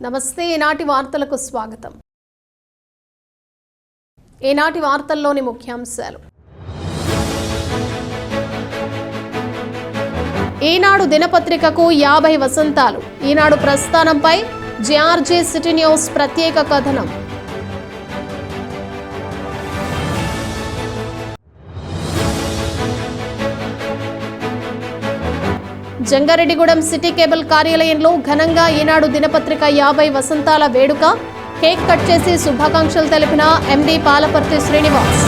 నమస్తే. ఈనాటి వార్తలకు స్వాగతం. ఈనాటి వార్తల్లోని ముఖ్యాంశాలు. ఈనాడు దినపత్రికకు 50 వసంతాలు. ఈనాడు ప్రస్థానంపై జేఆర్జీ సిటీ న్యూస్ ప్రత్యేక కథనం. జంగారెడ్డిగూడెం సిటీ కేబుల్ కార్యాలయంలో ఘనంగా ఈనాడు దినపత్రిక 50 వసంతాల వేడుక. కేక్ కట్ చేసి శుభాకాంక్షలు తెలిపిన ఎండీ పాలపర్తి శ్రీనివాస్.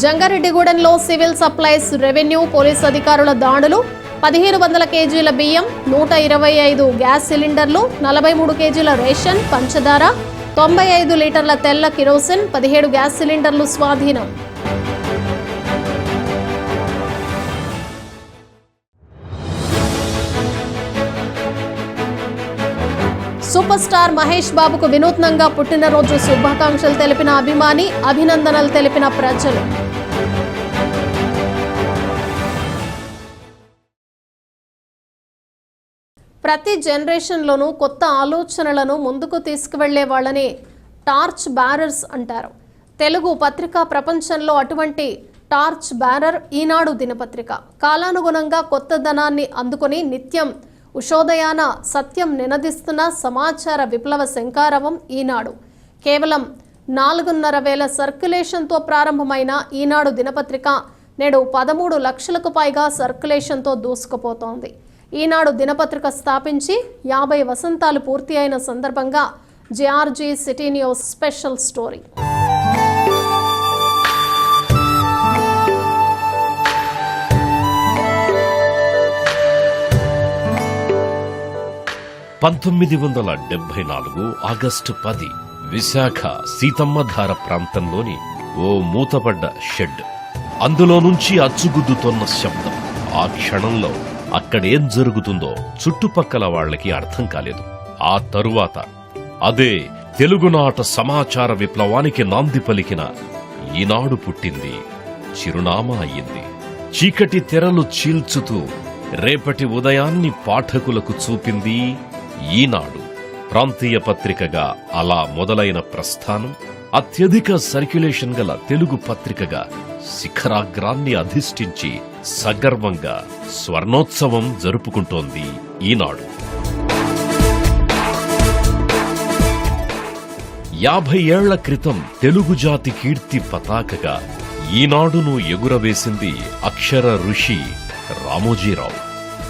జంగారెడ్డిగూడెంలో సివిల్ సప్లైస్, రెవెన్యూ, పోలీస్ అధికారుల దాడులు. 1500 కేజీల బియ్యం, 125 గ్యాస్ సిలిండర్లు, 43 కేజీల రేషన్, పంచదార, 95 లీటర్ల తెల్ల కిరోసిన్, 17 గ్యాస్ సిలిండర్లు స్వాధీనం. సూపర్ స్టార్ మహేష్ బాబుకు వినూత్నంగా పుట్టినరోజు శుభాకాంక్షలు తెలిపిన అభిమాని, అభినందనలు తెలిపిన ప్రజలు. ప్రతి జనరేషన్లోనూ కొత్త ఆలోచనలను ముందుకు తీసుకువెళ్లే వాళ్ళని టార్చ్ బ్యారర్స్ అంటారు. తెలుగు పత్రికా ప్రపంచంలో అటువంటి టార్చ్ బ్యారర్ ఈనాడు దినపత్రిక. కాలానుగుణంగా కొత్తదనాన్ని అందుకొని నిత్యం ఉషోదయాన సత్యం నినదిస్తున్న సమాచార విప్లవ శంకారవం ఈనాడు. కేవలం 4,500 సర్క్యులేషన్తో ప్రారంభమైన ఈనాడు దినపత్రిక నేడు 13 లక్షలకు పైగా సర్క్యులేషన్తో దూసుకుపోతోంది. ఈనాడు దినపత్రిక స్థాపించి 50 వసంతాలు పూర్తి అయిన సందర్భంగా JRG city news special story. August 10 Visakha Seethammadhara ప్రాంతంలోని ఓ మూతపడ్డ షెడ్. అందులో నుంచి అచ్చుగుద్దుతోన్న శబ్దం. ఆ క్షణంలో అక్కడేం జరుగుతుందో చుట్టుపక్కల వాళ్లకి అర్థం కాలేదు. ఆ తరువాత అదే తెలుగునాట సమాచార విప్లవానికి నాంది పలికిన ఈనాడు పుట్టింది, చిరునామా అయ్యింది. చీకటి తెరలు చీల్చుతూ రేపటి ఉదయాన్ని పాఠకులకు చూపింది ఈనాడు. ప్రాంతీయ పత్రికగా అలా మొదలైన ప్రస్థానం అత్యధిక సర్క్యులేషన్ గల తెలుగు పత్రికగా శిఖరాగ్రాన్ని అధిష్ఠించి సగర్వంగా స్వర్ణోత్సవం జరుపుకుంటోంది ఈనాడు. 50 ఏళ్ల క్రితం తెలుగు జాతి కీర్తి పతాకగా ఈనాడును ఎగురవేసింది అక్షర ఋషి రామోజీరావు.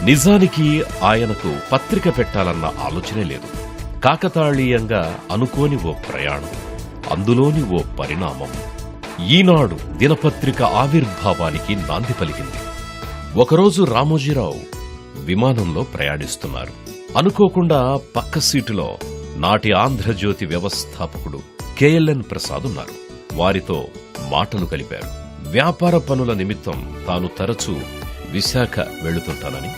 నిజానికి ఆయనకు పత్రిక పెట్టాలన్న ఆలోచనే లేదు. కాకతాళీయంగా అనుకోని ఓ ప్రయాణం, అందులోని ఓ పరిణామం ఈనాడు దినపత్రిక ఆవిర్భావానికి నాంది పలికింది. ఒకరోజు రామోజీరావు విమానంలో ప్రయాణిస్తున్నారు. అనుకోకుండా పక్క సీటులో నాటి ఆంధ్రజ్యోతి వ్యవస్థాపకుడు కేఎల్ఎన్ ప్రసాద్ ఉన్నారు. వారితో మాటలు కలిపారు. వ్యాపార పనుల నిమిత్తం తాను తరచూ విశాఖ వెళుతుంటానని,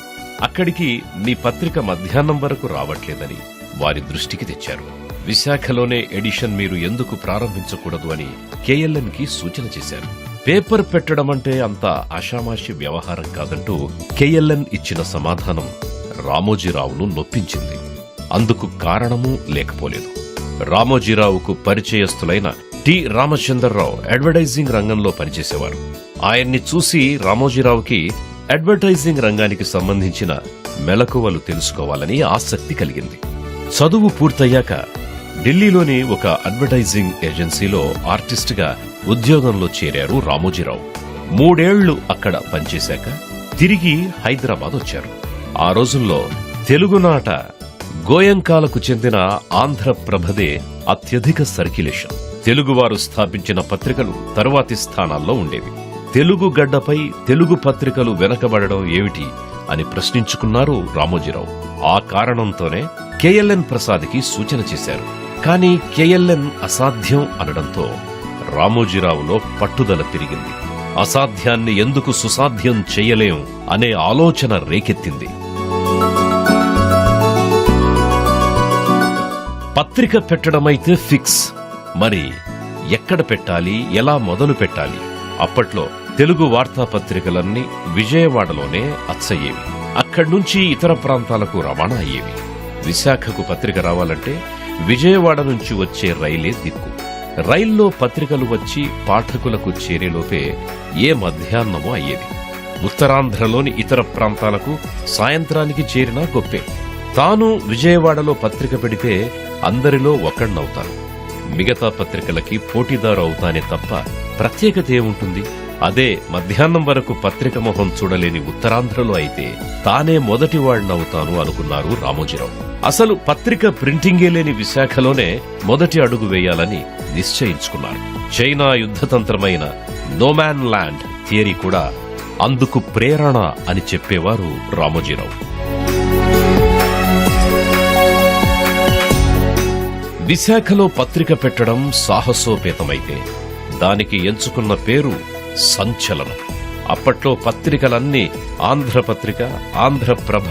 అక్కడికి మీ పత్రిక మధ్యాహ్నం వరకు రావట్లేదని వారి దృష్టికి తెచ్చారు. విశాఖలోనే ఎడిషన్ మీరు ఎందుకు ప్రారంభించకూడదు అని కేఎల్ఎన్ కి సూచన చేశారు. పేపర్ పెట్టడం అంటే అంత ఆషామాషి వ్యవహారం కాదంటూ కేఎల్ఎన్ ఇచ్చిన సమాధానం రామోజీరావును నొప్పించింది. అందుకు కారణమూ లేకపోలేదు. రామోజీరావుకు పరిచయస్తులైన టి రామచంద్రరావు అడ్వర్టైజింగ్ రంగంలో పనిచేసేవారు. ఆయన్ని చూసి రామోజీరావుకి అడ్వర్టైజింగ్ రంగానికి సంబంధించిన మెలకువలు తెలుసుకోవాలని ఆసక్తి కలిగింది. చదువు పూర్తయ్యాక ఢిల్లీలోని ఒక అడ్వర్టైజింగ్ ఏజెన్సీలో ఆర్టిస్టుగా ఉద్యోగంలో చేరారు రామోజీరావు. 3 ఏళ్లు అక్కడ పనిచేశాక తిరిగి హైదరాబాద్ వచ్చారు. ఆ రోజుల్లో తెలుగునాట గోయంకాలకు చెందిన ఆంధ్రప్రభదే అత్యధిక సర్క్యులేషన్. తెలుగువారు స్థాపించిన పత్రికలు తరువాతి స్థానాల్లో ఉండేవి. తెలుగు గడ్డపై తెలుగు పత్రికలు వెనకబడడం ఏమిటి అని ప్రశ్నించుకున్నారు రామోజీరావు. ఆ కారణంతోనే కేఎల్ఎన్ ప్రసాద్కి సూచన చేశారు. కానీ కేఎల్ఎన్ అసాధ్యం అనడంతో రామోజీరావులో పట్టుదల పెరిగింది. అసాధ్యాన్ని ఎందుకు సుసాధ్యం చెయ్యలేం అనే ఆలోచన రేకెత్తింది. పత్రిక పెట్టడమైతే ఫిక్స్, మరి ఎక్కడ పెట్టాలి, ఎలా మొదలు పెట్టాలి? అప్పట్లో తెలుగు వార్తాపత్రికలన్నీ విజయవాడలోనే అచ్చయ్యేవి. అక్కడ్నుంచి ఇతర ప్రాంతాలకు రవాణా అయ్యేవి. విశాఖకు పత్రిక రావాలంటే విజయవాడ నుంచి వచ్చే రైలే దిక్కు. రైల్లో పత్రికలు వచ్చి పాఠకులకు చేరేలోపే ఏ మధ్యాహ్నమో అయ్యేది. ఉత్తరాంధ్రలోని ఇతర ప్రాంతాలకు సాయంత్రానికి చేరినా గొప్పే. తాను విజయవాడలో పత్రిక పెడితే అందరిలో ఒకణ్ణవుతాను. మిగతా పత్రికలకి పోటీదారు అవుతానే తప్ప ప్రత్యేకత ఏముంటుంది? అదే మధ్యాహ్నం వరకు పత్రిక మొహం చూడలేని ఉత్తరాంధ్రలో అయితే తానే మొదటివాడినవుతాను అనుకున్నారు రామోజీరావు. అసలు పత్రిక ప్రింటింగే లేని విశాఖలోనే మొదటి అడుగు వేయాలని నిశ్చయించుకున్నారు. చైనా యుద్ధతంత్రమైన నోమాన్ ల్యాండ్ థియరీ కూడా అందుకు ప్రేరణ అని చెప్పేవారు రామోజీరావు. విశాఖలో పత్రిక పెట్టడం సాహసోపేతమైతే దానికి ఎంచుకున్న పేరు సంచలనం. అప్పట్లో పత్రికలన్నీ ఆంధ్రపత్రిక, ఆంధ్రప్రభ,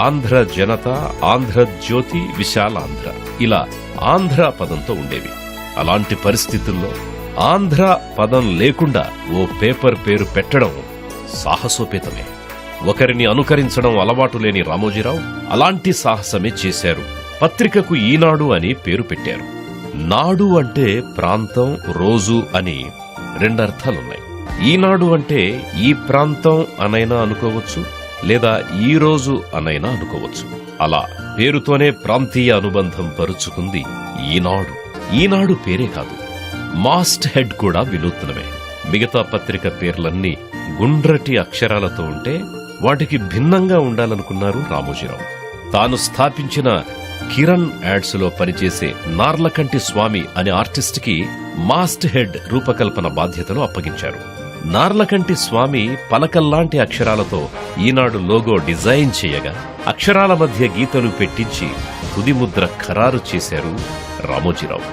ఆంధ్ర జనత, ఆంధ్రజ్యోతి, విశాలాంధ్ర ఇలా ఆంధ్ర పదంతో ఉండేవి. అలాంటి పరిస్థితుల్లో ఆంధ్ర పదం లేకుండా ఓ పేపర్ పేరు పెట్టడం సాహసోపేతమే. ఒకరిని అనుకరించడం అలవాటు లేని రామోజీరావు అలాంటి సాహసమే చేశారు. పత్రికకు ఈనాడు అని పేరు పెట్టారు. నాడు అంటే ప్రాంతం, రోజు అని రెండర్థాలున్నాయి. ఈనాడు అంటే ఈ ప్రాంతం అనైనా అనుకోవచ్చు, లేదా ఈ రోజు అనైనా అనుకోవచ్చు. అలా పేరుతోనే ప్రాంతీయ అనుబంధం పరుచుకుంది ఈనాడు. ఈనాడు పేరే కాదు, మాస్ట్ హెడ్ కూడా వినూత్నమే. మిగతా పత్రిక పేర్లన్నీ గుండ్రటి అక్షరాలతో ఉంటే వాటికి భిన్నంగా ఉండాలనుకున్నారు రామోజీరావు. తాను స్థాపించిన కిరణ్ యాడ్స్ లో పనిచేసే నార్లకంటి స్వామి అనే ఆర్టిస్ట్ కి మాస్ట్ హెడ్ రూపకల్పన బాధ్యతలు అప్పగించారు. నార్లకంటి స్వామి పలకల్లాంటి అక్షరాలతో ఈనాడు లోగో డిజైన్ చేయగా అక్షరాల మధ్య గీతలు పెట్టించి తుది ముద్ర ఖరారు చేశారు రామోజీరావు.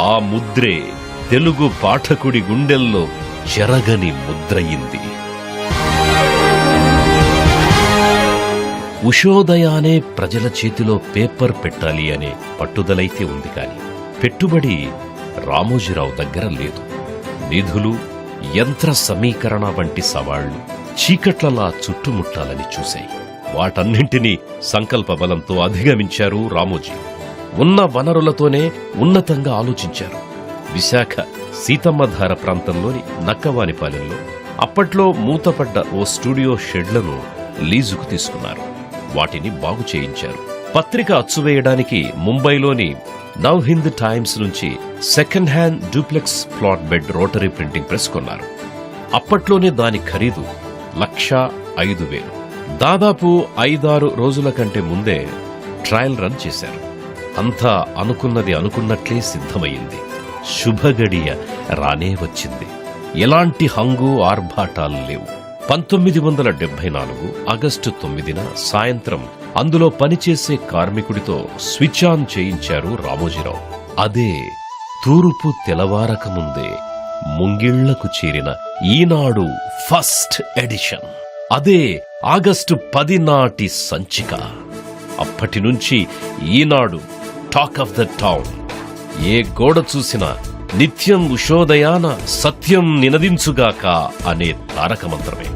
ఆ ముద్రే తెలుగు పాఠకుడి గుండెల్లో చెరగని ముద్రయింది. ఉషోదయానే ప్రజల చేతిలో పేపర్ పెట్టాలి అనే పట్టుదలైతే ఉంది కాని పెట్టుబడి రామోజీరావు దగ్గర లేదు. నిధులు, యంత్ర సమీకరణ వంటి సవాళ్లు చీకట్లలా చుట్టుముట్టాలని చూశాయి. వాటన్నింటినీ సంకల్ప బలంతో అధిగమించారు రామోజీ. ఉన్న వనరులతోనే ఉన్నతంగా ఆలోచించారు. విశాఖ సీతమ్మధార ప్రాంతంలోని నక్కవానిపాలెంలో అప్పట్లో మూతపడ్డ ఓ స్టూడియో షెడ్లను లీజుకు తీసుకున్నారు. వాటిని బాగు చేయించారు. పత్రిక అచ్చువేయడానికి ముంబైలోని నవ్ హింద్ టైమ్స్ నుంచి second hand duplex plot bed rotary printing press కొన్నారు. అప్పట్లోనే దాని ఖరీదు 1,05,000. దాదాపు 5-6 రోజుల కంటే ముందే ట్రయల్ రన్ చేశారు. అంతా అనుకున్నది అనుకున్నట్లే సిద్ధమయ్యింది. శుభగడియ రానే వచ్చింది. ఎలాంటి హంగు ఆర్భాటాలు లేవు. 1974 ఆగస్టు 9న సాయంత్రం అందులో పనిచేసే కార్మికుడితో స్విచ్ ఆన్ చేయించారు రామోజీరావు. అదే తూర్పు తెలవారకముందే ముంగిళ్లకు చేరిన ఈనాడు ఫస్ట్ ఎడిషన్. అదే ఆగస్టు 10 నాటి సంచిక. అప్పటి నుంచి ఈనాడు టాక్ ఆఫ్ ద టౌన్. ఏ గోడ చూసినా నిత్యం ఉషోదయాన సత్యం నినదించుగాక అనే తారక మంత్రమే.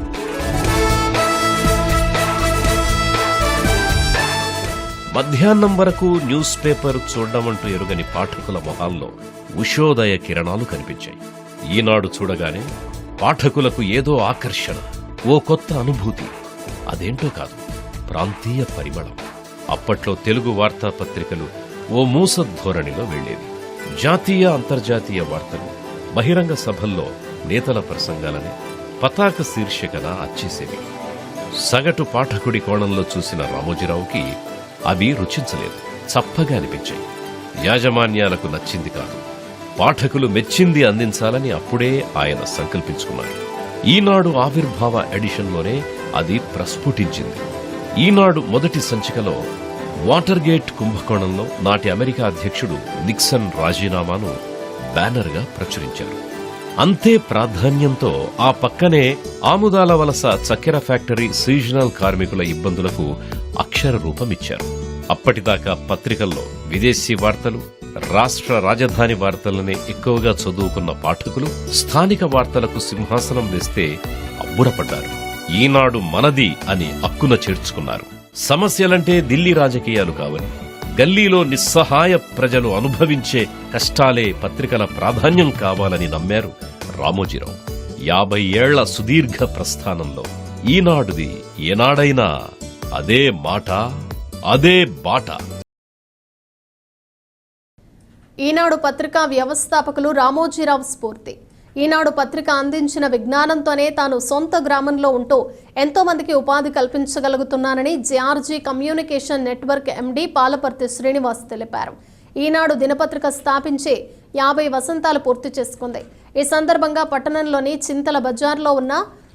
మధ్యాహ్నం వరకు న్యూస్ పేపర్ చూడడమంటూ ఎరుగని పాఠకుల మొహాల్లో ఉషోదయ కిరణాలు కనిపించాయి. ఈనాడు చూడగానే పాఠకులకు ఏదో ఆకర్షణ, ఓ కొత్త అనుభూతి. అదేంటో కాదు, ప్రాంతీయ పరిమళం. అప్పట్లో తెలుగు వార్తాపత్రికలు ఓ మూస ధోరణిలో వెళ్లేవి. జాతీయ, అంతర్జాతీయ వార్తలు బహిరంగ సభల్లో నేతల ప్రసంగాలనే పతాక శీర్షికన అచ్చేసేవి. సగటు పాఠకుడి కోణంలో చూసిన రామోజీరావుకి అవి రుచించలేదు, చప్పగా అనిపించాయి. యాజమాన్యాలకు నచ్చింది కాదు. పాఠకులు మెచ్చింది అందించాలని అప్పుడే ఆయన సంకల్పించుకున్నారు. ఈనాడు ఆవిర్భావ ఎడిషన్లోనే అది ప్రస్ఫుటించింది. ఈనాడు మొదటి సంచికలో వాటర్గేట్ కుంభకోణంలో నాటి అమెరికా అధ్యక్షుడు నిక్సన్ రాజీనామాను బ్యానర్గా ప్రచురించారు. అంతే ప్రాధాన్యంతో ఆ పక్కనే ఆముదాల వలస చక్కెర ఫ్యాక్టరీ సీజనల్ కార్మికుల ఇబ్బందులకు అక్షర రూపమిచ్చారు. అప్పటిదాకా పత్రికల్లో విదేశీ వార్తలు, రాష్ట్ర రాజధాని వార్తలనే ఎక్కువగా చదువుకున్న పాఠకులు స్థానిక వార్తలకు సింహాసనం వేస్తే అబ్బురపడ్డారు. ఈనాడు మనది అని అక్కున చేర్చుకున్నారు. సమస్యలంటే ఢిల్లీ రాజకీయాలు కావని, గల్లీలో నిస్సహాయ ప్రజలు అనుభవించే కష్టాలే పత్రికల ప్రాధాన్యం కావాలని నమ్మారు రామోజీరావు. 50 ఏళ్ల సుదీర్ఘ ప్రస్థానంలో ఈనాడుది ఏనాడైనా అదే మాట, అదే బాట. ఈనాడు పత్రికా వ్యవస్థాపకులు రామోజీరావు స్ఫూర్తి. ఈనాడు పత్రిక అందించిన విజ్ఞానంతోనే తాను సొంత గ్రామంలో ఉంటూ ఎంతో మందికి ఉపాధి కల్పించగలుగుతున్నానని JRG communication network MD Palaparthi Srinivas తెలిపారు. ఈనాడు దినపత్రిక స్థాపించి 50 వసంతాలు పూర్తి చేసుకుంది. ఈ సందర్భంగా పట్టణంలోని చింతల బజార్లో ఉన్న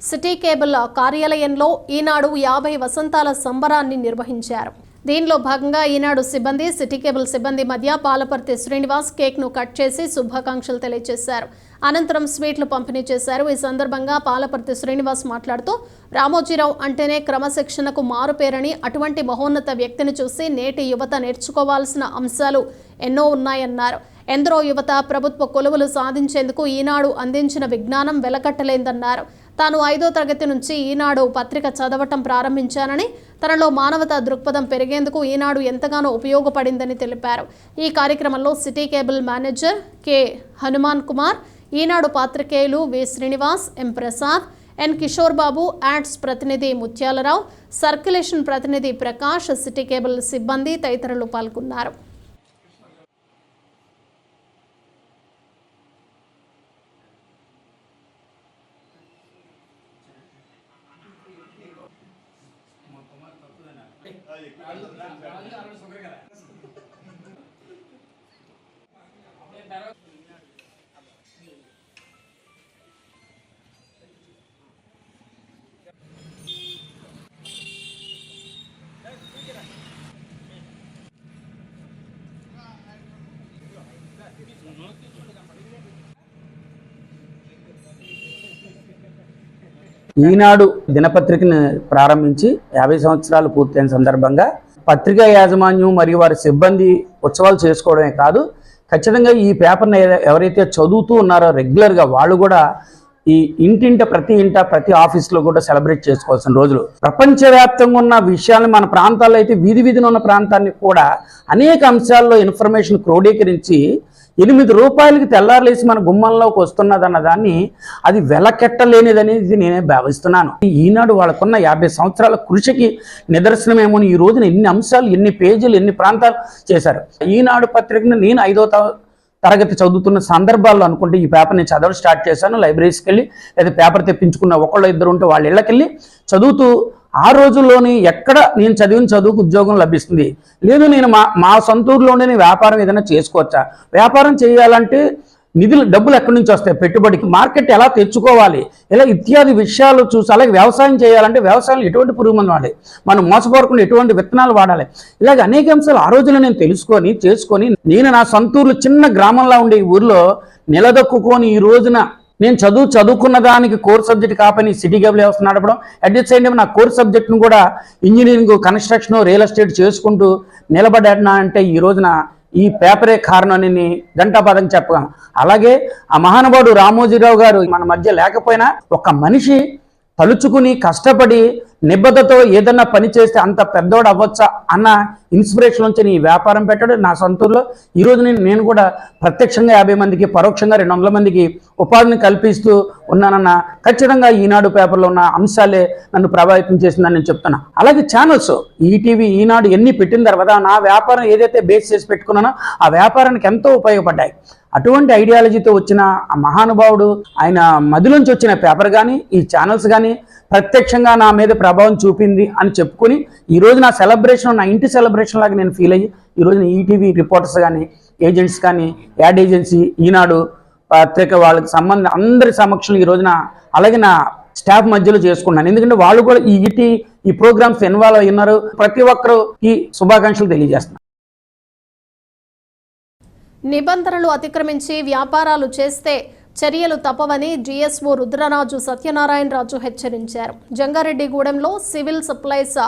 సిటీ కేబుల్ కార్యాలయంలో ఈనాడు 50 వసంతాల సంబరాన్ని నిర్వహించారు. దీనిలో భాగంగా ఈనాడు సిబ్బంది, సిటీ కేబుల్ సిబ్బంది మధ్య పాలపర్తి శ్రీనివాస్ కేక్ను కట్ చేసి శుభాకాంక్షలు తెలియజేశారు. అనంతరం స్వీట్లు పంపిణీ చేశారు. ఈ సందర్భంగా పాలపర్తి శ్రీనివాస్ మాట్లాడుతూ రామోజీరావు అంటేనే క్రమశిక్షణకు మారుపేరని, అటువంటి మహోన్నత వ్యక్తిని చూసి నేటి యువత నేర్చుకోవాల్సిన అంశాలు ఎన్నో ఉన్నాయన్నారు. ఎందరో యువత ప్రభుత్వ కొలువులు సాధించేందుకు ఈనాడు అందించిన విజ్ఞానం వెలకట్టలేందన్నారు. తాను 5వ తరగతి నుంచి ఈనాడు పత్రిక చదవటం ప్రారంభించానని, తనలో మానవతా దృక్పథం పెరిగేందుకు ఈనాడు ఎంతగానో ఉపయోగపడిందని తెలిపారు. ఈ కార్యక్రమంలో city cable manager K Hanuman Kumar, Eenadu పాత్రికేయులు V Srinivas, M Prasad, N Kishore Babu, ads ప్రతినిధి ముత్యాలరావు, సర్క్యులేషన్ ప్రతినిధి ప్రకాష్, సిటీ కేబుల్ సిబ్బంది తదితరులు పాల్గొన్నారు. ఈనాడు దినపత్రికను ప్రారంభించి 50 సంవత్సరాలు పూర్తయిన సందర్భంగా పత్రికా యాజమాన్యం మరియు వారి సిబ్బంది ఉత్సవాలు చేసుకోవడమే కాదు, ఖచ్చితంగా ఈ పేపర్ని ఎవరైతే చదువుతూ ఉన్నారో రెగ్యులర్గా వాళ్ళు కూడా ఈ ప్రతి ప్రతి ఆఫీస్లో కూడా సెలబ్రేట్ చేసుకోవాల్సిన రోజులు. ప్రపంచవ్యాప్తంగా ఉన్న విషయాన్ని మన ప్రాంతాల్లో అయితే వీధిన ఉన్న ప్రాంతాన్ని కూడా అనేక అంశాల్లో ఇన్ఫర్మేషన్ క్రోడీకరించి 8 రూపాయలకి తెల్లారలేసి మన గుమ్మంలోకి వస్తున్నదన్న దాన్ని అది వెలకెట్టలేనిదనేది నేనే భావిస్తున్నాను. ఈనాడు వాళ్ళకున్న 50 సంవత్సరాల కృషికి నిదర్శనమేమో. ఈ రోజున ఎన్ని అంశాలు, ఎన్ని పేజీలు, ఎన్ని ప్రాంతాలు చేశారు. ఈనాడు పత్రికను నేను 5వ తరగతి చదువుతున్న సందర్భాల్లో అనుకుంటే ఈ పేపర్ నేను చదవడం స్టార్ట్ చేశాను. లైబ్రరీస్కి వెళ్ళి లేదా పేపర్ తెప్పించుకున్న ఒకళ్ళు ఇద్దరు ఉంటే వాళ్ళ ఇళ్ళకెళ్ళి చదువుతూ ఆ రోజుల్లోని ఎక్కడ నేను చదివిన చదువుకు ఉద్యోగం లభిస్తుంది, లేదు నేను మా సొంతూరులోనే వ్యాపారం ఏదైనా చేసుకోవచ్చా, వ్యాపారం చేయాలంటే డబ్బులు ఎక్కడి నుంచి వస్తాయి, పెట్టుబడికి మార్కెట్ ఎలా తెచ్చుకోవాలి, ఇలా ఇత్యాది విషయాలు చూసి, అలాగే వ్యవసాయం చేయాలంటే వ్యవసాయంలో ఎటువంటి పురుగు మందు వాడాలి, మనం మోసపోకుండా ఎటువంటి విత్తనాలు వాడాలి, ఇలాగ అనేక అంశాలు ఆ రోజుల్లో నేను చేసుకొని నేను నా సొంతూరులో చిన్న గ్రామంలో ఉండే ఈ ఊర్లో నిలదొక్కుని ఈ రోజున నేను చదువుకున్న దానికి కోర్ సబ్జెక్ట్ కాపని సిటీ కేబుల్ వ్యవస్థ నడపడం, అట్ ది సేమ్ టైం నా కోర్ సబ్జెక్ట్ను కూడా ఇంజనీరింగ్, కన్స్ట్రక్షన్, రియల్ ఎస్టేట్ చేసుకుంటూ నిలబడ్డా అంటే ఈ రోజున ఈ పేపరే కారణం అని గంటాపదం చెప్పగలను. అలాగే ఆ మహానుభావుడు రామోజీరావు గారు మన మధ్య లేకపోయినా ఒక మనిషి తలుచుకుని కష్టపడి నిబద్ధతతో ఏదన్నా పని చేస్తే అంత పెద్దోడు అవ్వచ్చా అన్న ఇన్స్పిరేషన్ నుంచి ఈ వ్యాపారం పెట్టాడు. నా సొంతూరులో ఈరోజు నేను కూడా ప్రత్యక్షంగా 50 మందికి, పరోక్షంగా 200 మందికి ఉపాధిని కల్పిస్తూ ఉన్నానన్న ఖచ్చితంగా ఈనాడు పేపర్లో ఉన్న అంశాలే నన్ను ప్రభావితం చేసిందని నేను చెప్తున్నా. అలాగే ఛానల్స్ ఈటీవీ, ఈనాడు ఎన్ని పెట్టిన తర్వాత నా వ్యాపారం ఏదైతే బేస్ చేసి పెట్టుకున్నానో ఆ వ్యాపారానికి ఎంతో ఉపయోగపడ్డాయి. అటువంటి ఐడియాలజీతో వచ్చిన ఆ మహానుభావుడు ఆయన మదిలోంచి వచ్చిన పేపర్ కానీ ఈ ఛానల్స్ కానీ ప్రత్యక్షంగా నా మీద ప్రభావం చూపింది అని చెప్పుకొని ఈరోజు నా సెలబ్రేషన్, నా ఇంటి సెలబ్రేషన్ లాగా నేను ఫీల్ అయ్యి ఈరోజు ఈటీవీ రిపోర్టర్స్ కానీ, ఏజెంట్స్ కానీ, యాడ్ ఏజెన్సీ, ఈనాడు పత్రిక వాళ్ళకి సంబంధం అందరి సమక్షంలో ఈ రోజున అలాగే నా స్టాఫ్ మధ్యలో చేసుకున్నాను. ఎందుకంటే వాళ్ళు కూడా ఈ ప్రోగ్రామ్స్ ఇన్వాల్వ్ అయి ఉన్నారు. ప్రతి ఒక్కరు ఈ శుభాకాంక్షలు తెలియజేస్తున్నారు. నిబంధనలు అతిక్రమించి వ్యాపారాలు చేస్తే చర్యలు తప్పవని జీఎస్ఓ రుద్రరాజు సత్యనారాయణరాజు హెచ్చరించారు. జంగారెడ్డిగూడెంలో సివిల్ సప్లైస్,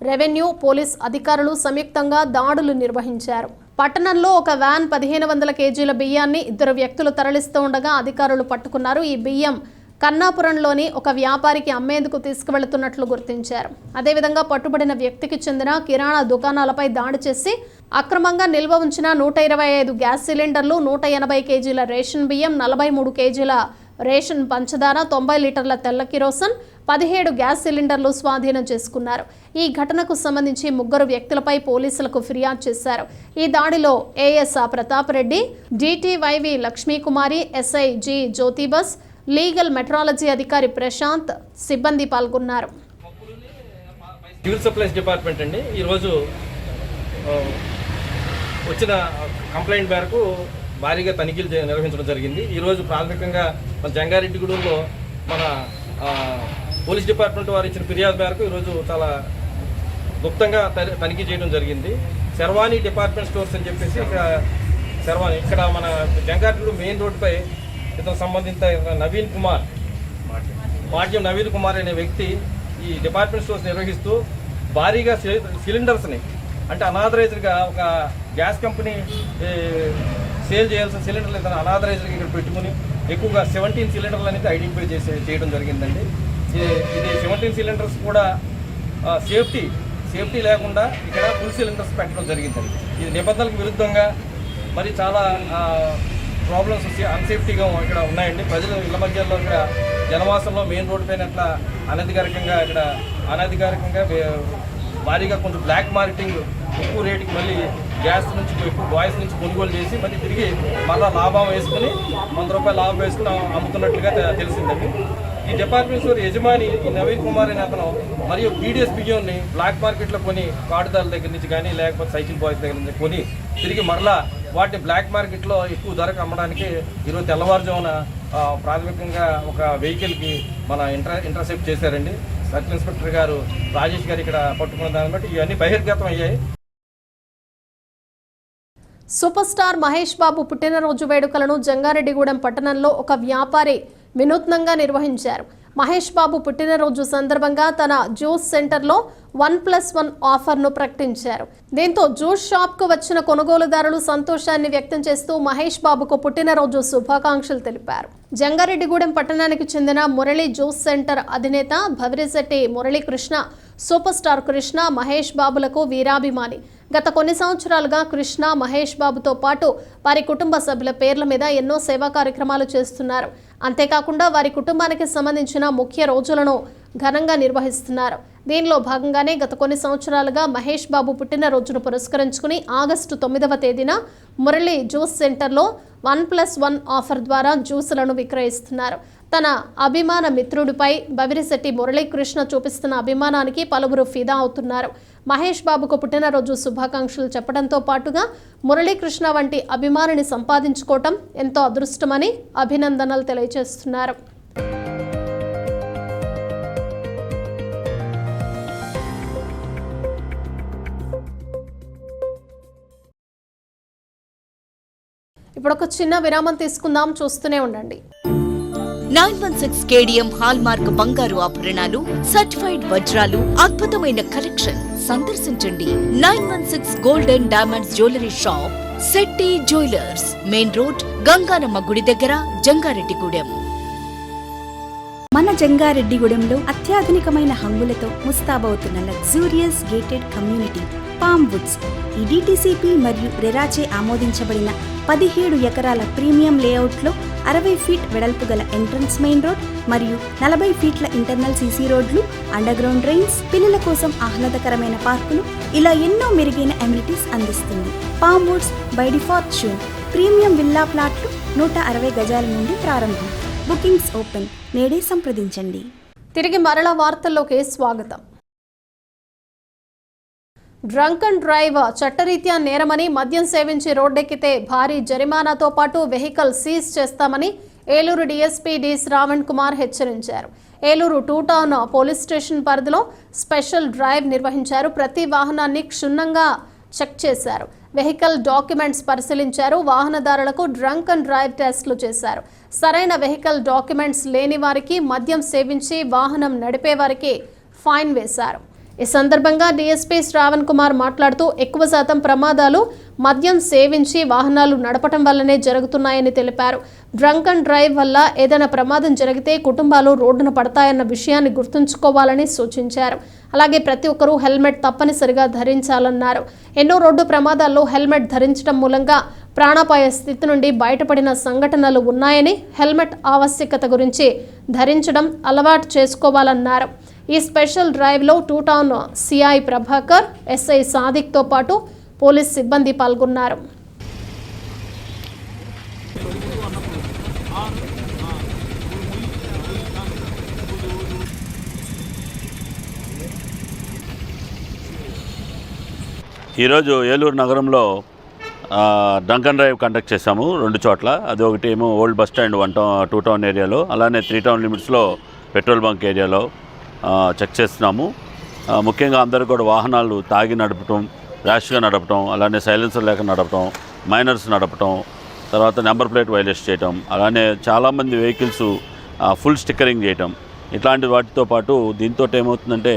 రెవెన్యూ, పోలీస్ అధికారులు సంయుక్తంగా దాడులు నిర్వహించారు. పట్టణంలో ఒక వ్యాన్ 1500 కేజీల బియ్యాన్ని 2 వ్యక్తులు తరలిస్తూ ఉండగా అధికారులు పట్టుకున్నారు. ఈ బియ్యం కన్నాపురంలోని ఒక వ్యాపారికి అమ్మేందుకు తీసుకువెళుతున్నట్లు గుర్తించారు. అదేవిధంగా పట్టుబడిన వ్యక్తికి చెందిన కిరాణా దుకాణాలపై దాడి చేసి అక్రమంగా నిల్వ ఉంచిన 125 గ్యాస్ సిలిండర్లు, 180 కేజీల రేషన్ బియ్యం, 43 కేజీల రేషన్ పంచదార, 90 లీటర్ల తెల్ల కిరోసిన్, 17 గ్యాస్ సిలిండర్లు స్వాధీనం చేసుకున్నారు. ఈ ఘటనకు సంబంధించి 3 వ్యక్తులపై పోలీసులకు ఫిర్యాదు చేశారు. ఈ దాడిలో ఏఎస్ ప్రతాప్ రెడ్డి, డిటివైవి Lakshmikumari, SI G Jyothibas, legal metrology అధికారి ప్రశాంత్ సిబ్బంది పాల్గొన్నారు. సివిల్ సప్లైస్ డిపార్ట్మెంట్ అండి ఈరోజు వచ్చిన కంప్లైంట్ మేరకు భారీగా తనిఖీలు నిర్వహించడం జరిగింది. ఈరోజు ప్రాథమికంగా మన జంగారెడ్డిగూడెంలో మన పోలీస్ డిపార్ట్మెంట్ వారు ఇచ్చిన ఫిర్యాదు మేరకు ఈరోజు చాలా గుప్తంగా తనిఖీ చేయడం జరిగింది. శర్వాణి డిపార్ట్మెంట్ స్టోర్స్ అని చెప్పేసి ఇక్కడ మన జంగారెడ్డిగూడెం మెయిన్ రోడ్డుపై ఇతను సంబంధిత నవీన్ కుమార్ అనే వ్యక్తి ఈ డిపార్ట్మెంట్ స్టోర్స్ నిర్వహిస్తూ భారీగా సిలిండర్స్ని అంటే అనాథరైజ్డ్గా ఒక గ్యాస్ కంపెనీ సేల్ చేయాల్సిన సిలిండర్లు ఇతను అనాథరైజ్డ్గా ఇక్కడ పెట్టుకుని ఎక్కువగా 17 సిలిండర్లు అనేది ఐడెంటిఫై చేయడం జరిగిందండి. ఇది 17 సిలిండర్స్ కూడా సేఫ్టీ లేకుండా ఇక్కడ ఫుల్ సిలిండర్స్ పెట్టడం జరిగిందండి. ఇది నిబంధనలకు విరుద్ధంగా మరి చాలా ప్రాబ్లమ్స్ అన్సేఫ్టీగా ఇక్కడ ఉన్నాయండి. ప్రజలు ఇళ్ల మధ్యలో ఇక్కడ జనవాసంలో మెయిన్ రోడ్డు పైన అట్లా అనధికారికంగా భారీగా కొంచెం బ్లాక్ మార్కెటింగ్ ఎక్కువ రేటుకి మళ్ళీ గ్యాస్ నుంచి ఎక్కువ బాయ్స్ నుంచి కొనుగోలు చేసి మళ్ళీ తిరిగి మళ్ళీ లాభం వేసుకుని ₹100 లాభం వేసుకుని అమ్ముతున్నట్లుగా తెలిసిందండి. ఈ డిపార్ట్మెంట్ స్టోర్ యజమాని ఈ నవీన్ కుమార్ అనే అతను మరియు పీడిఎస్ బియ్యంని బ్లాక్ మార్కెట్లో కొని కార్డుదారుల దగ్గర నుంచి కానీ లేకపోతే సైకిల్ బాయ్స్ దగ్గర నుంచి కొని తిరిగి మరలా వాటిని బ్లాక్ మార్కెట్లో ఎక్కువ ధరకు అమ్మడానికి ఈరోజు తెల్లవారుజామున ప్రాథమికంగా ఒక వెహికల్కి మన ఇంటర్సెప్ట్ చేశారండి. సర్కిల్ ఇన్స్పెక్టర్ గారు రాజేష్ గారు ఇక్కడ పట్టుకున్న దాన్ని బట్టి ఇవన్నీ బహిర్గతం అయ్యాయి. సూపర్ స్టార్ మహేష్ బాబు పుట్టినరోజు వేడుకలను జంగారెడ్డిగూడెం పట్టణంలో ఒక వ్యాపారి వినూత్నంగా నిర్వహించారు. మహేష్ బాబు పుట్టినరోజు సందర్భంగా తన జ్యూస్ సెంటర్లో 1+1 ఆఫర్ను ప్రకటించారు. దీంతో జ్యూస్ షాప్కు వచ్చిన కొనుగోలుదారులు సంతోషాన్ని వ్యక్తం చేస్తూ మహేష్ బాబుకు పుట్టినరోజు శుభాకాంక్షలు తెలిపారు. జంగారెడ్డిగూడెం పట్టణానికి చెందిన మురళి జ్యూస్ సెంటర్ అధినేత భవిరిశెట్టి మురళీకృష్ణ సూపర్ స్టార్ కృష్ణ మహేష్ బాబులకు వీరాభిమాని. గత కొన్ని సంవత్సరాలుగా కృష్ణ మహేష్ బాబుతో పాటు వారి కుటుంబ సభ్యుల పేర్ల మీద ఎన్నో సేవా కార్యక్రమాలు చేస్తున్నారు. అంతేకాకుండా వారి కుటుంబానికి సంబంధించిన ముఖ్య రోజులను ఘనంగా నిర్వహిస్తున్నారు. దీనిలో భాగంగానే గత కొన్ని సంవత్సరాలుగా మహేష్ బాబు పుట్టినరోజును పురస్కరించుకుని ఆగస్టు 9వ తేదీన మురళి జ్యూస్ సెంటర్లో 1+1 ఆఫర్ ద్వారా జ్యూసులను విక్రయిస్తున్నారు. తన అభిమాన మిత్రుడిపై భవిరిశెట్టి మురళీకృష్ణ చూపిస్తున్న అభిమానానికి పలువురు ఫిదా అవుతున్నారు. మహేష్ బాబుకు పుట్టినరోజు శుభాకాంక్షలు చెప్పడంతో పాటుగా మురళీకృష్ణ వంటి అభిమానిని సంపాదించుకోవటం ఎంతో అదృష్టమని అభినందనలు తెలియజేస్తున్నారు. ఇప్పుడు ఒక చిన్న విరామం తీసుకుందాం, చూస్తూనే ఉండండి. 916 కేడిఎం హాల్మార్క్ బంగారు ఆభరణాలు, సర్టిఫైడ్ వజ్రాలు, అద్భుతమైన కలెక్షన్ సందర్శించండి. 916 gold and diamonds jewellery shop, Shetty jewellers, main road, Ganganamma గుడి దగ్గర, జంగారెడ్డిగూడెం. మన జంగారెడ్డిగూడెంలో అత్యాధునికమైన హంగులతో ముస్తాబవుతున్న luxurious gated community palm woods. ఈ డిటిసిపి మరియు రెరాచే ఆమోదించబడిన 17 ఎకరాల ప్రీమియం లేఅవుట్లో 60 ఫీట్ వెడల్పు గల ఎంట్రన్స్ మెయిన్ రోడ్ మరియు 40 ఫీట్ల ఇంటర్నల్ సీసీ రోడ్లు, అండర్ గ్రౌండ్ డ్రైన్స్, పిల్లల కోసం ఆహ్లాదకరమైన పార్కులు, ఇలా ఎన్నో మెరుగైన అమ్యూనిటీస్ అందిస్తుంది. Palm Woods by the fortune premium villa ప్లాట్లు 160 గజాల నుండి ప్రారంభం. Bookings open. నేడే సంప్రదించండి. తిరిగి మరల వార్తల్లోకి స్వాగతం. డ్రంక్ అండ్ డ్రైవ్ చట్టరీత్యా నేరమని, మద్యం సేవించి రోడ్డెక్కితే భారీ జరిమానాతో పాటు వెహికల్ సీజ్ చేస్తామని ఏలూరు డీఎస్పీ డి శ్రావణ్ కుమార్ హెచ్చరించారు. ఏలూరు 2 టౌన్ పోలీస్ స్టేషన్ పరిధిలో స్పెషల్ డ్రైవ్ నిర్వహించారు. ప్రతి వాహనాన్ని క్షుణ్ణంగా చెక్ చేశారు. వెహికల్ డాక్యుమెంట్స్ పరిశీలించారు. వాహనదారులకు డ్రంక్ అండ్ డ్రైవ్ టెస్టులు చేశారు. సరైన వెహికల్ డాక్యుమెంట్స్ లేని వారికి, మద్యం సేవించి వాహనం నడిపే వారికి ఫైన్ వేశారు. ఈ సందర్భంగా డీఎస్పీ శ్రావణ్ కుమార్ మాట్లాడుతూ ఎక్కువ శాతం ప్రమాదాలు మద్యం సేవించి వాహనాలు నడపడం వల్లనే జరుగుతున్నాయని తెలిపారు. డ్రంక్ అండ్ డ్రైవ్ వల్ల ఏదైనా ప్రమాదం జరిగితే కుటుంబాలు రోడ్డున పడతాయన్న విషయాన్ని గుర్తుంచుకోవాలని సూచించారు. అలాగే ప్రతి ఒక్కరూ హెల్మెట్ తప్పనిసరిగా ధరించాలన్నారు. ఎన్నో రోడ్డు ప్రమాదాల్లో హెల్మెట్ ధరించడం మూలంగా ప్రాణాపాయ స్థితి నుండి బయటపడిన సంఘటనలు ఉన్నాయని, హెల్మెట్ ఆవశ్యకత గురించి ధరించడం అలవాటు చేసుకోవాలన్నారు. ఈ స్పెషల్ డ్రైవ్లో 2 టౌన్ సిఐ ప్రభాకర్, ఎస్ఐ సాదిక్తో పాటు పోలీస్ సిబ్బంది పాల్గొన్నారు. ఈరోజు ఏలూరు నగరంలో డ్రంక్ అండ్ డ్రైవ్ కండక్ట్ చేశాము 2 చోట్ల. అది ఒకటి ఏమో ఓల్డ్ బస్ స్టాండ్ 2 టౌన్ ఏరియాలో, అలానే 3 టౌన్ లిమిట్స్లో పెట్రోల్ బంక్ ఏరియాలో చెక్ చేస్తున్నాము. ముఖ్యంగా అందరూ కూడా వాహనాలు తాగి నడపటం, ర్యాష్గా నడపటం, అలానే సైలెన్సర్ లేక నడపటం, మైనర్స్ నడపటం, తర్వాత నెంబర్ ప్లేట్ వైలేట్ చేయటం, అలానే చాలామంది వెహికల్స్ ఫుల్ స్టిక్కరింగ్ చేయటం, ఇట్లాంటి వాటితో పాటు దీంతో ఏమవుతుందంటే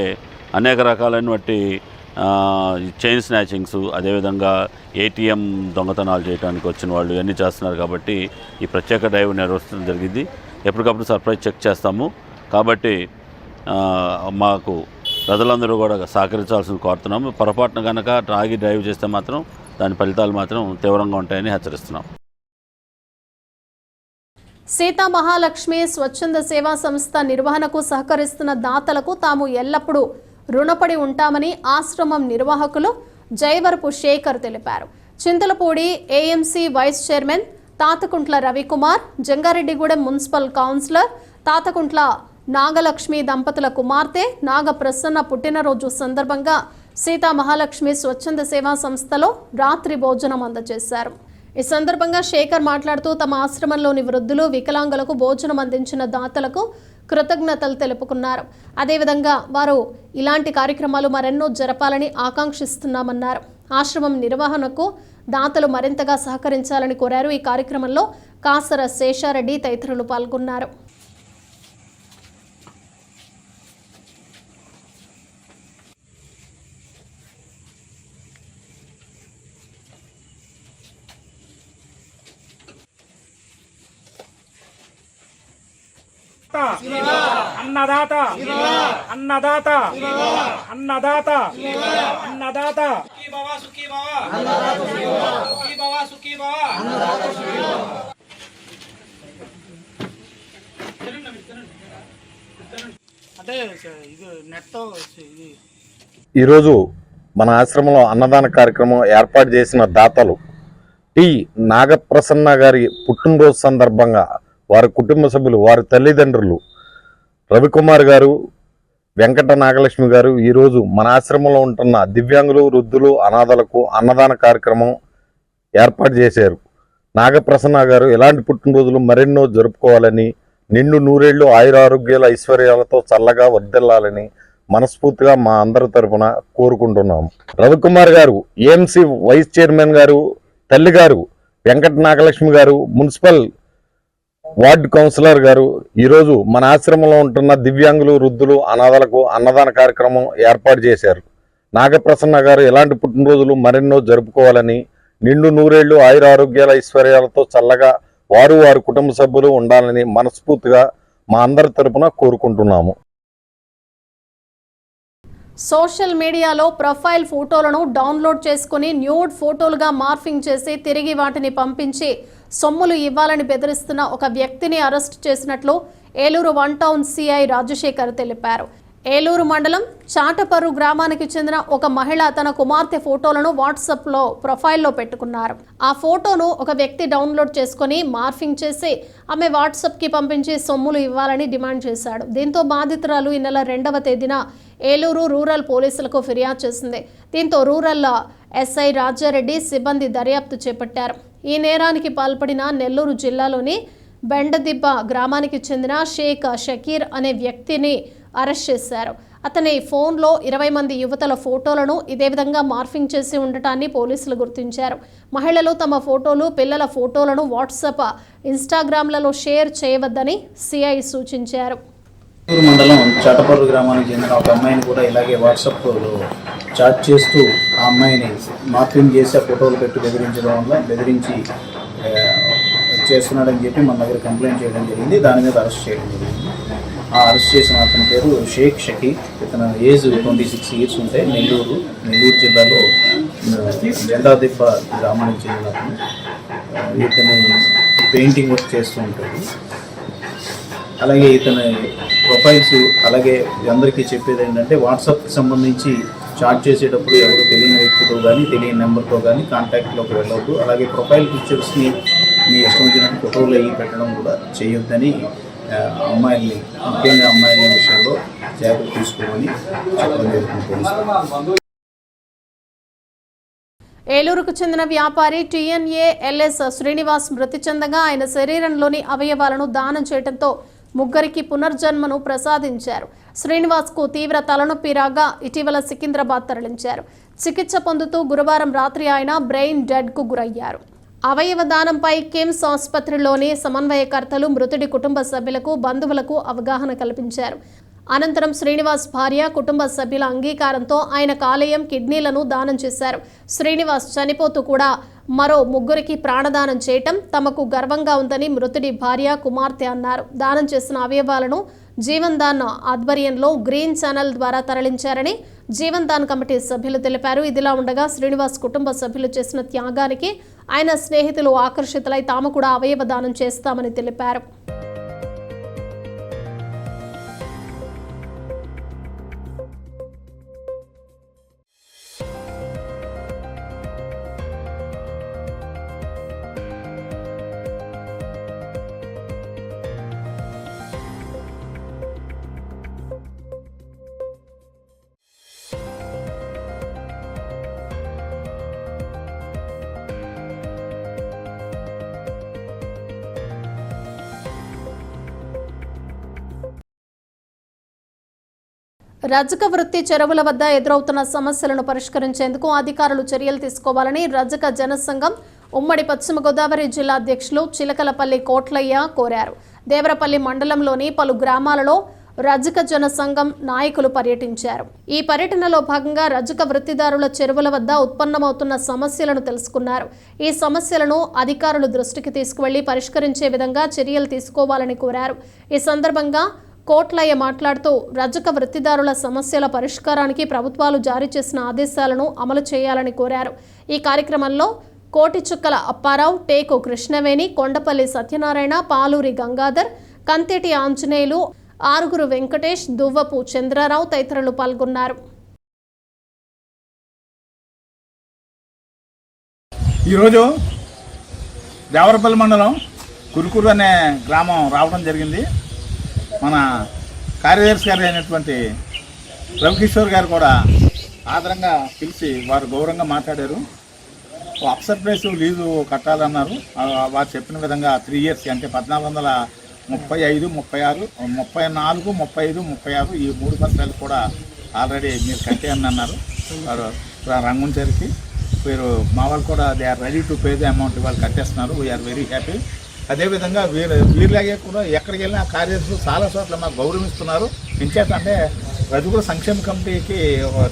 అనేక రకాలైనటువంటి చైన్ స్నాచింగ్స్, అదేవిధంగా ఏటీఎం దొంగతనాలు చేయడానికి వచ్చిన వాళ్ళు ఇవన్నీ చేస్తున్నారు. కాబట్టి ఈ ప్రత్యేక డ్రైవ్ నిర్వహించడం జరిగింది. ఎప్పటికప్పుడు సర్ప్రైజ్ చెక్ చేస్తాము. కాబట్టి మాకు ప్రజలందరూ కూడా సహకరించాల్సింది కోరుతున్నాము. పొరపాటున కనుక తాగి డ్రైవ్ చేస్తే మాత్రం దాని ఫలితాలు మాత్రం తీవ్రంగా ఉంటాయని హెచ్చరిస్తున్నాం. సీతా మహాలక్ష్మి స్వచ్ఛంద సేవా సంస్థ నిర్వహణకు సహకరిస్తున్న దాతలకు తాము ఎల్లప్పుడూ రుణపడి ఉంటామని ఆశ్రమం నిర్వాహకులు జైవరపు శేఖర్ తెలిపారు. Chintalapudi AMC vice chairman Tatakuntla Ravikumar, Jangareddygudem municipal councillor Tatakuntla Nagalakshmi దంపతుల కుమార్తె నాగప్రసన్న పుట్టినరోజు సందర్భంగా సీతా మహాలక్ష్మి స్వచ్ఛంద సేవా సంస్థలో రాత్రి భోజనం అందజేశారు. ఈ సందర్భంగా శేఖర్ మాట్లాడుతూ తమ ఆశ్రమంలోని వృద్ధులు, వికలాంగులకు భోజనం అందించిన దాతలకు కృతజ్ఞతలు తెలుపుకున్నారు. అదేవిధంగా వారు ఇలాంటి కార్యక్రమాలు మరెన్నో జరపాలని ఆకాంక్షిస్తున్నామన్నారు. ఆశ్రమం నిర్వహణకు దాతలు మరింతగా సహకరించాలని కోరారు. ఈ కార్యక్రమంలో కాసర శేషారెడ్డి తదితరులు పాల్గొన్నారు. అన్నదాత అన్నదాత అన్నదాత అన్నదాత అంటే ఇది నెట్తో ఈరోజు మన ఆశ్రమంలో అన్నదాన కార్యక్రమం ఏర్పాటు చేసిన దాతలు టి నాగప్రసన్న గారి పుట్టినరోజు సందర్భంగా వారి కుటుంబ సభ్యులు, వారి తల్లిదండ్రులు రవికుమార్ గారు, వెంకట నాగలక్ష్మి గారు ఈరోజు మన ఆశ్రమంలో ఉంటున్న దివ్యాంగులు, వృద్ధులు, అనాథలకు అన్నదాన కార్యక్రమం ఏర్పాటు చేశారు. నాగప్రసన్న గారు ఎలాంటి పుట్టినరోజులు మరెన్నో జరుపుకోవాలని, నిండు నూరేళ్లు ఆయురారోగ్యాల ఐశ్వర్యాలతో చల్లగా వర్ధిల్లాలని మనస్ఫూర్తిగా మా అందరి తరఫున కోరుకుంటున్నాము. రవికుమార్ గారు, ఏఎంసీ వైస్ చైర్మన్ గారు, తల్లి గారు వెంకట నాగలక్ష్మి గారు, మున్సిపల్ వార్డు కౌన్సిలర్ గారు ఈరోజు మన ఆశ్రమంలో ఉంటున్న దివ్యాంగులు, వృద్ధులు, అనాథలకు అన్నదాన కార్యక్రమం ఏర్పాటు చేశారు. నాగప్రసన్న గారు ఎలాంటి పుట్టినరోజులు మరెన్నో జరుపుకోవాలని, నిండు నూరేళ్లు ఆయురారోగ్యాల ఐశ్వర్యాలతో చల్లగా వారు, వారి కుటుంబ సభ్యులు ఉండాలని మనస్ఫూర్తిగా మా అందరి తరపున కోరుకుంటున్నాము. సోషల్ మీడియాలో ప్రొఫైల్ ఫోటోలను డౌన్లోడ్ చేసుకుని న్యూడ్ ఫోటోలుగా మార్ఫింగ్ చేసి తిరిగి వాటిని పంపించి సొమ్ములు ఇవ్వాలని బెదిరిస్తున్న ఒక వ్యక్తిని అరెస్ట్ చేసినట్లు ఏలూరు 1 టౌన్ సిఐ రాజశేఖర్ తెలిపారు. ఏలూరు మండలం చాటపర్రు గ్రామానికి చెందిన ఒక మహిళ తన కుమార్తె ఫోటోలను వాట్సాప్లో ప్రొఫైల్లో పెట్టుకున్నారు. ఆ ఫోటోను ఒక వ్యక్తి డౌన్లోడ్ చేసుకుని మార్ఫింగ్ చేసి ఆమె వాట్సాప్కి పంపించి సొమ్ములు ఇవ్వాలని డిమాండ్ చేశాడు. దీంతో బాధితురాలు ఈ నెల 2వ తేదీన ఏలూరు రూరల్ పోలీసులకు ఫిర్యాదు చేసింది. దీంతో రూరల్ ఎస్ఐ రాజారెడ్డి సిబ్బంది దర్యాప్తు చేపట్టారు. ఈ నేరానికి పాల్పడిన నెల్లూరు జిల్లాలోని బెండదిబ్బ గ్రామానికి చెందిన షేక్ షకీర్ అనే వ్యక్తిని అరెస్ట్ చేశారు. అతని ఫోన్లో 20 మంది యువతల ఫోటోలను ఇదే విధంగా మార్ఫింగ్ చేసి ఉండటాన్ని పోలీసులు గుర్తించారు. మహిళలు తమ ఫోటోలు, పిల్లల ఫోటోలను వాట్సాప్, ఇన్స్టాగ్రామ్లలో షేర్ చేయవద్దని సిఐ సూచించారు. చిత్తూరు మండలం చాటపర్రు గ్రామానికి చెందిన ఒక అమ్మాయిని కూడా ఇలాగే వాట్సాప్లో చాట్ చేస్తూ ఆ అమ్మాయిని మార్పింగ్ చేసి ఆ ఫోటోలు పెట్టి బెదిరించడం వల్ల బెదిరించి చేస్తున్నాడని చెప్పి మన దగ్గర కంప్లైంట్ చేయడం జరిగింది. దాని మీద అరెస్ట్ చేయడం జరిగింది. ఆ అరెస్ట్ చేసిన అతని పేరు షేక్ షకీక్. ఇతను ఏజ్ 26 ఇయర్స్ ఉంటాయి. నెల్లూరు జిల్లాలో జెండాదిబ్బ గ్రామానికి చెందిన అతను. ఇతని పెయింటింగ్ వర్క్ చేస్తూ ఉంటాడు. అలాగే ఇతని ప్రొఫైల్స్ అలాగే అందరికీ చెప్పేది ఏంటంటే వాట్సాప్కి సంబంధించి చాట్ చేసేటప్పుడు ఎవరు తెలియని వ్యక్తితో కానీ తెలియని నెంబర్తో కానీ కాంటాక్ట్లోకి వెళ్ళవద్దు. అలాగే ప్రొఫైల్ పిక్చర్స్ని మీ ఇష్టం వచ్చినట్టు ఫోటోలు అయ్యి పెట్టడం కూడా చేయొద్దని అమ్మాయిల్ని, ముఖ్యంగా అమ్మాయిల విషయంలో జాగ్రత్త తీసుకోమని చెప్పడం జరుగుతుంది. ఏలూరుకు చెందిన వ్యాపారి TNALS శ్రీనివాస్ మృతి చెందగా ఆయన శరీరంలోని అవయవాలను దానం చేయడంతో ముగ్గురికి పునర్జన్మను ప్రసాదించారు. శ్రీనివాస్కు తీవ్ర తలనొప్పి రాగా ఇటీవల సికింద్రాబాద్ తరలించారు. చికిత్స పొందుతూ గురువారం రాత్రి ఆయన బ్రెయిన్ డెడ్కు గురయ్యారు. అవయవ దానంపై కిమ్స్ ఆసుపత్రిలోని సమన్వయకర్తలు మృతుడి కుటుంబ సభ్యులకు, బంధువులకు అవగాహన కల్పించారు. అనంతరం శ్రీనివాస్ భార్య, కుటుంబ సభ్యుల అంగీకారంతో ఆయన కాలేయం, కిడ్నీలను దానం చేశారు. శ్రీనివాస్ చనిపోతూ కూడా మరో ముగ్గురికి ప్రాణదానం చేయటం తమకు గర్వంగా ఉందని మృతుడి భార్య, కుమార్తె అన్నారు. దానం చేసిన అవయవాలను జీవన్ దాన్ ఆధ్వర్యంలో గ్రీన్ ఛానల్ ద్వారా తరలించారని జీవన్ దాన్ కమిటీ సభ్యులు తెలిపారు. ఇదిలా ఉండగా శ్రీనివాస్ కుటుంబ సభ్యులు చేసిన త్యాగానికి ఆయన స్నేహితులు ఆకర్షితులై తాము కూడా అవయవ దానం చేస్తామని తెలిపారు. రజక వృత్తి చెరువుల వద్ద ఎదురవుతున్న సమస్యలను పరిష్కరించేందుకు అధికారులు చర్యలు తీసుకోవాలని రజక జనసంఘం ఉమ్మడి పశ్చిమ గోదావరి జిల్లా అధ్యక్షులు చిలకలపల్లి కోట్లయ్య కోరారు. దేవరపల్లి మండలంలోని పలు గ్రామాలలో రజక జనసంఘం నాయకులు పర్యటించారు. ఈ పర్యటనలో భాగంగా రజక వృత్తిదారుల చెరువుల వద్ద ఉత్పన్నమవుతున్న సమస్యలను తెలుసుకున్నారు. ఈ సమస్యలను అధికారులు దృష్టికి తీసుకువెళ్లి పరిష్కరించే విధంగా చర్యలు తీసుకోవాలని కోరారు. ఈ సందర్భంగా కోట్లయ్య మాట్లాడుతూ రజక వృత్తిదారుల సమస్యల పరిష్కారానికి ప్రభుత్వాలు జారీ చేసిన ఆదేశాలను అమలు చేయాలని కోరారు. ఈ కార్యక్రమంలో కోటి చుక్కల అప్పారావు, టేకు కృష్ణవేణి, కొండపల్లి సత్యనారాయణ, పాలూరి గంగాధర్, కంతేటి ఆంజనేయులు, ఆరుగురు వెంకటేష్, దువ్వపు చంద్రారావు తదితరులు పాల్గొన్నారు. ఈరోజు దేవరపల్లి మండలం కురుకూరు అనే గ్రామం రావడం జరిగింది. మన కార్యదర్శి గారు అయినటువంటి రవికిషోర్ గారు కూడా ఆదరంగా పిలిచి వారు గౌరవంగా మాట్లాడారు. అప్సర్ ప్లేస్ లీజు కట్టాలన్నారు. వారు చెప్పిన విధంగా 3 years అంటే 1435, 36, 34, 35, 36 ఈ 3 సంవత్సరాలు కూడా ఆల్రెడీ మీరు కట్టేయని అన్నారు. వారు రంగుంచరికి మీరు మా వాళ్ళు కూడా they are ready to pay the amount వాళ్ళు కట్టేస్తున్నారు. We are very happy. అదేవిధంగా వీళ్ళలాగే కూడా ఎక్కడికి వెళ్ళినా కార్యదర్శులు చాలా చోట్ల మాకు గౌరవిస్తున్నారు. ఇంచేత అంటే రజకుల సంక్షేమ కమిటీకి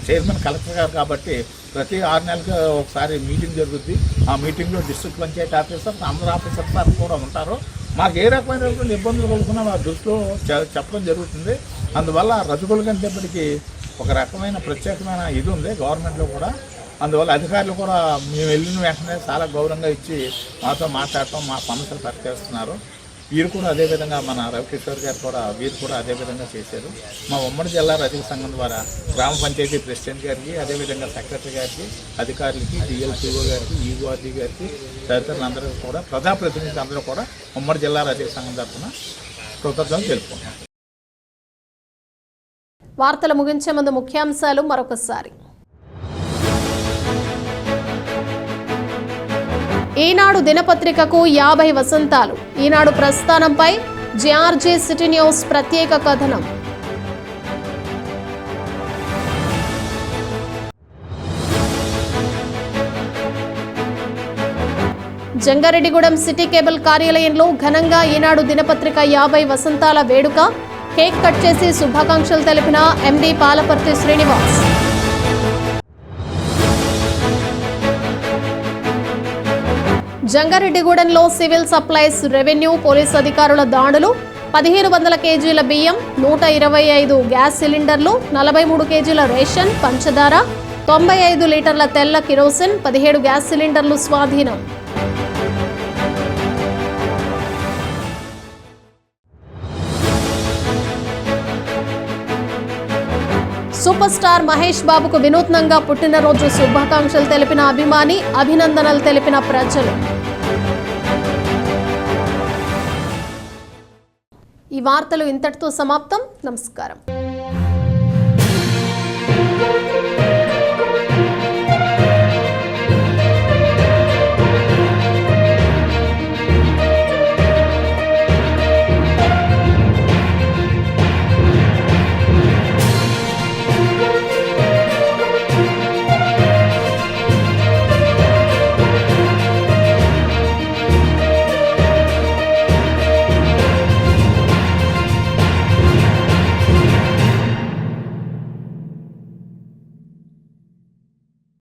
చైర్మన్ కలెక్టర్ గారు కాబట్టి ప్రతి 6 నెలలకు ఒకసారి మీటింగ్ జరుగుద్ది. ఆ మీటింగ్లో డిస్ట్రిక్ట్ పంచాయతీ ఆఫీసర్స్, అందరు ఆఫీసర్స్ కూడా ఉంటారు. మాకు ఏ రకమైనటువంటి ఇబ్బందులు కలుగుతున్నా మా దృష్టిలో చెప్పడం జరుగుతుంది. అందువల్ల రజకుల కంటేపటికి ఒక రకమైన ప్రత్యేకమైన ఇది ఉంది గవర్నమెంట్లో కూడా. అందువల్ల అధికారులు కూడా మేము వెళ్ళిన వెంటనే చాలా గౌరవంగా ఇచ్చి మాతో మాట్లాడటం, మా సమస్యలు పరిష్కరిస్తున్నారు. వీరు కూడా అదేవిధంగా మన రవికిషోర్ గారు కూడా వీరు కూడా అదేవిధంగా చేశారు. మా ఉమ్మడి జిల్లా రజక సంఘం ద్వారా గ్రామ పంచాయతీ ప్రెసిడెంట్ గారికి, అదేవిధంగా సెక్రటరీ గారికి, అధికారులకి, DLCO గారికి, EORD గారికి, తదితరులందరూ కూడా ప్రజాప్రతినిధులు అందరూ కూడా ఉమ్మడి జిల్లా రజక సంఘం తరఫున కృతజ్ఞతలు తెలుపుకుంటున్నాం. వార్తలు ముగించే ముందు ముఖ్యాంశాలు మరొకసారి. ఈనాడు దినపత్రికకు 50 వసంతాలు. ఈనాడు ప్రస్థానంపై JRG సిటీ న్యూస్ ప్రత్యేక కథనం. జంగారెడ్డిగూడెం సిటీ కేబుల్ కార్యాలయంలో ఘనంగా ఈనాడు దినపత్రిక 50 వసంతాల వేడుక. కేక్ కట్ చేసి శుభాకాంక్షలు తెలిపిన ఎండీ పాలపర్తి శ్రీనివాస్. జంగారెడ్డిగూడెంలో సివిల్ సప్లైస్, రెవెన్యూ, పోలీస్ అధికారుల దాడులు. 1500 కేజీల బియ్యం, 125 గ్యాస్ సిలిండర్లు, 43 కేజీల రేషన్, పంచదార, 95 లీటర్ల తెల్ల కిరోసిన్, 17 గ్యాస్ సిలిండర్లు స్వాధీనం. సూపర్ స్టార్ మహేష్ బాబుకు వినూత్నంగా పుట్టినరోజు శుభాకాంక్షలు తెలిపిన అభిమాని, అభినందనలు తెలిపిన ప్రజలు. ఈ వార్తలు ఇంతటితో సమాప్తం. నమస్కారం.